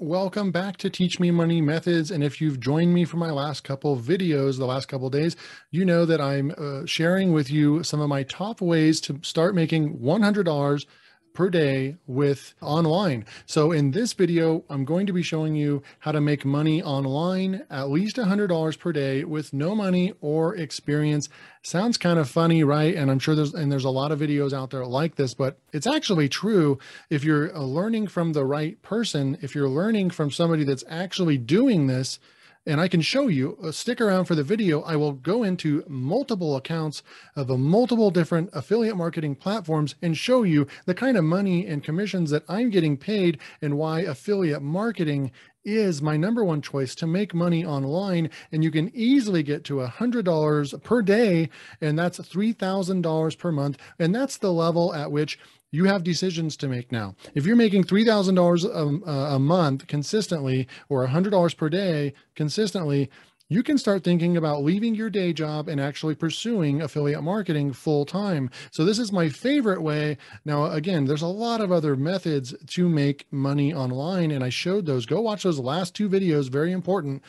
Welcome back to Teach Me Money Methods. And if you've joined me for my last couple of videos, the last couple of days, you know that I'm sharing with you some of my top ways to start making $100 per day with online. So in this video, I'm going to be showing you how to make money online, at least $100 per day with no money or experience. Sounds kind of funny, right? And I'm sure there's a lot of videos out there like this, but it's actually true if you're learning from the right person, if you're learning from somebody that's actually doing this. And I can show you, stick around for the video. I will go into multiple accounts of multiple different affiliate marketing platforms and show you the kind of money and commissions that I'm getting paid and why affiliate marketing is my number one choice to make money online. And you can easily get to $100 per day, and that's $3,000 per month. And that's the level at which you have decisions to make now. If you're making $3,000 a month consistently, or $100 per day consistently, you can start thinking about leaving your day job and actually pursuing affiliate marketing full time. So this is my favorite way. Now, again, there's a lot of other methods to make money online, and I showed those. Go watch those last two videos, very important.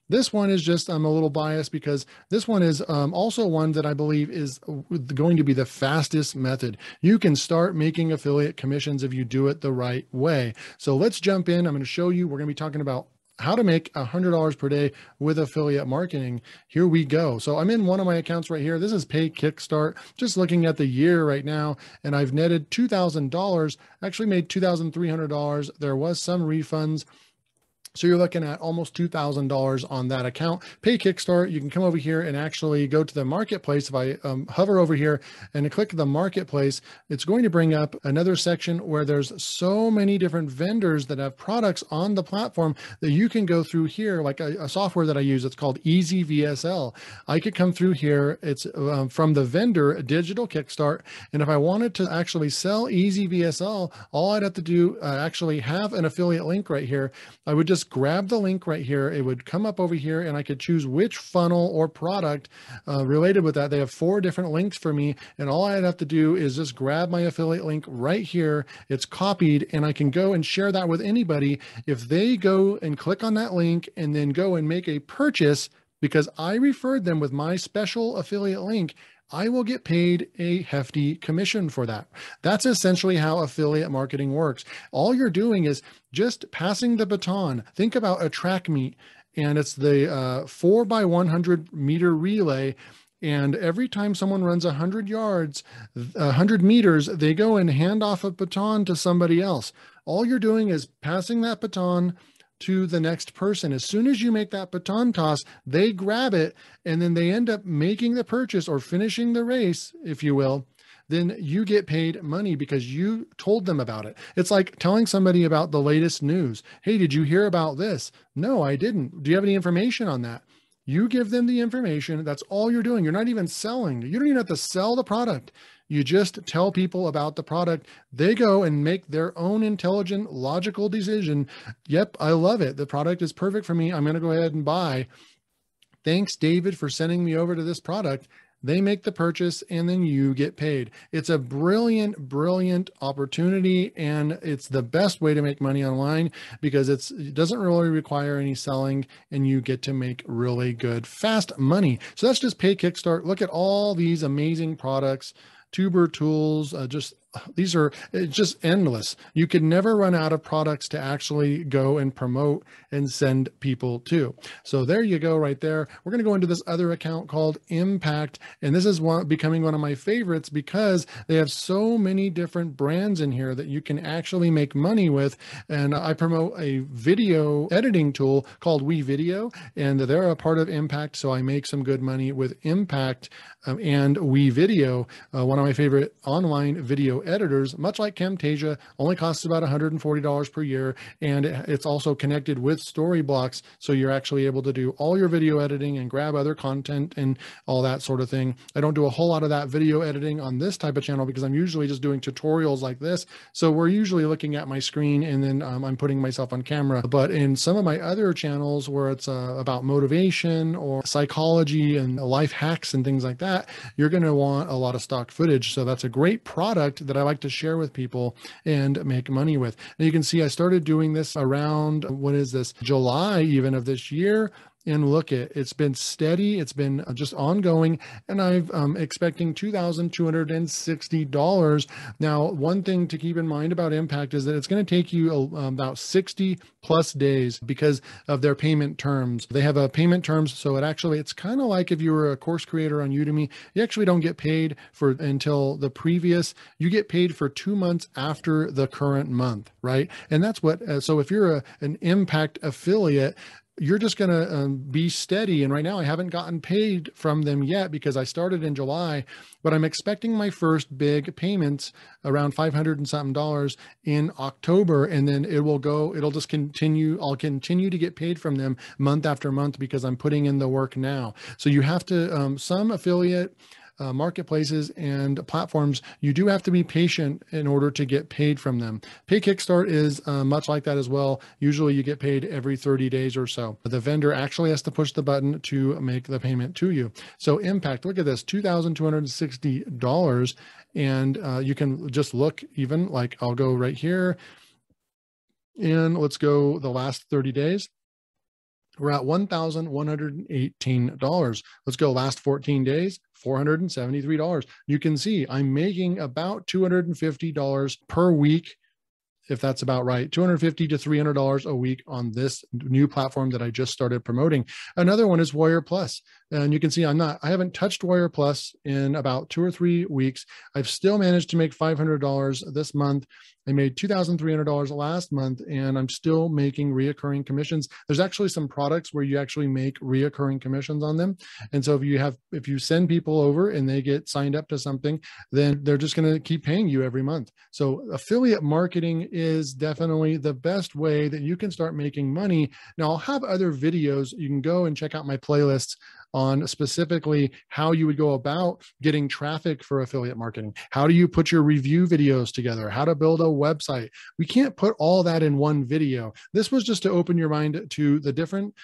This one is just, I'm a little biased because this one is also one that I believe is going to be the fastest method. You can start making affiliate commissions if you do it the right way. So let's jump in. I'm going to show you, we're going to be talking about how to make $100 per day with affiliate marketing. Here we go. So I'm in one of my accounts right here. This is Pay Kickstart, just looking at the year right now, and I've netted $2,000, actually made $2,300. There was some refunds. So you're looking at almost $2,000 on that account. Pay Kickstart, you can come over here and actually go to the marketplace. If I hover over here and click the marketplace, it's going to bring up another section where there's so many different vendors that have products on the platform that you can go through here, like a software that I use. It's called Easy VSL. I could come through here. It's from the vendor Digital Kickstart. And if I wanted to actually sell Easy VSL, all I'd have to do, actually have an affiliate link right here. I would just grab the link right here. It would come up over here and I could choose which funnel or product related with that. They have 4 different links for me. And all I'd have to do is just grab my affiliate link right here. It's copied and I can go and share that with anybody. If they go and click on that link and then go and make a purchase, because I referred them with my special affiliate link, I will get paid a hefty commission for that. That's essentially how affiliate marketing works. All you're doing is just passing the baton. Think about a track meet, and it's the 4x100 meter relay. And every time someone runs 100 yards, 100 meters, they go and hand off a baton to somebody else. All you're doing is passing that baton to the next person. As soon as you make that baton toss, they grab it and then they end up making the purchase or finishing the race, if you will. Then you get paid money because you told them about it. It's like telling somebody about the latest news. Hey, did you hear about this? No, I didn't. Do you have any information on that? You give them the information. That's all you're doing. You're not even selling. You don't even have to sell the product. You just tell people about the product. They go and make their own intelligent, logical decision. Yep, I love it. The product is perfect for me. I'm going to go ahead and buy. Thanks, David, for sending me over to this product. They make the purchase and then you get paid. It's a brilliant, brilliant opportunity, and it's the best way to make money online because it doesn't really require any selling and you get to make really good, fast money. So that's just Pay Kickstart. Look at all these amazing products. Tuber tools, these are just endless. You could never run out of products to actually go and promote and send people to. So there you go right there. We're going to go into this other account called Impact. And this is becoming one of my favorites because they have so many different brands in here that you can actually make money with. And I promote a video editing tool called WeVideo, and they're a part of Impact. So I make some good money with Impact and WeVideo, one of my favorite online video editors, much like Camtasia, only costs about $140 per year. And it's also connected with Storyblocks. So you're actually able to do all your video editing and grab other content and all that sort of thing. I don't do a whole lot of that video editing on this type of channel because I'm usually just doing tutorials like this. So we're usually looking at my screen and then I'm putting myself on camera. But in some of my other channels where it's about motivation or psychology and life hacks and things like that, you're going to want a lot of stock footage. So that's a great product that that I like to share with people and make money with. And you can see I started doing this around, what is this, July even of this year. And look, it's been steady. It's been just ongoing. And I'm expecting $2,260. Now, one thing to keep in mind about Impact is that it's going to take you about 60 plus days because of their payment terms. They have a payment terms. So it's kind of like if you were a course creator on Udemy, you actually don't get paid until the previous, you get paid for 2 months after the current month, right? And that's what, so if you're an Impact affiliate, you're just going to be steady. And right now I haven't gotten paid from them yet because I started in July, but I'm expecting my first big payments around $500 and something in October. And then it'll just continue. I'll continue to get paid from them month after month because I'm putting in the work now. So you have to, some affiliate marketplaces and platforms, you do have to be patient in order to get paid from them. Pay Kickstart is much like that as well. Usually you get paid every 30 days or so. The vendor actually has to push the button to make the payment to you. So Impact, look at this, $2,260. And you can just look even like, I'll go right here and let's go the last 30 days. We're at $1,118. Let's go last 14 days, $473. You can see I'm making about $250 per week, if that's about right, $250 to $300 a week on this new platform that I just started promoting. Another one is Warrior Plus. And you can see I haven't touched Warrior Plus in about 2 or 3 weeks. I've still managed to make $500 this month. I made $2,300 last month, and I'm still making reoccurring commissions. There's actually some products where you actually make reoccurring commissions on them. And so if you send people over and they get signed up to something, then they're just going to keep paying you every month. So affiliate marketing is definitely the best way that you can start making money. Now, I'll have other videos. You can go and check out my playlists on specifically how you would go about getting traffic for affiliate marketing. How do you put your review videos together? How to build a website? We can't put all that in one video. This was just to open your mind to the different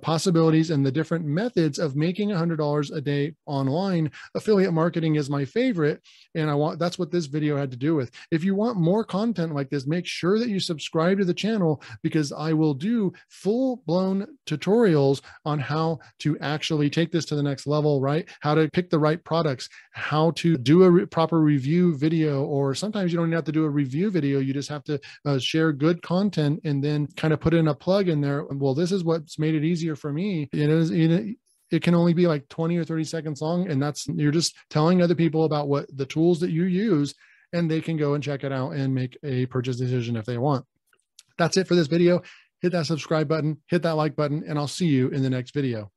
possibilities and the different methods of making $100 a day online. Affiliate marketing is my favorite, and that's what this video had to do with. If you want more content like this, make sure that you subscribe to the channel because I will do full-blown tutorials on how to actually take this to the next level, right? How to pick the right products, how to do a proper review video, or sometimes you don't even have to do a review video. You just have to share good content and then kind of put in a plug in there. Well, this is what's made it easier for me. It can only be like 20 or 30 seconds long. And you're just telling other people about what the tools that you use, and they can go and check it out and make a purchase decision if they want. That's it for this video. Hit that subscribe button, hit that like button, and I'll see you in the next video.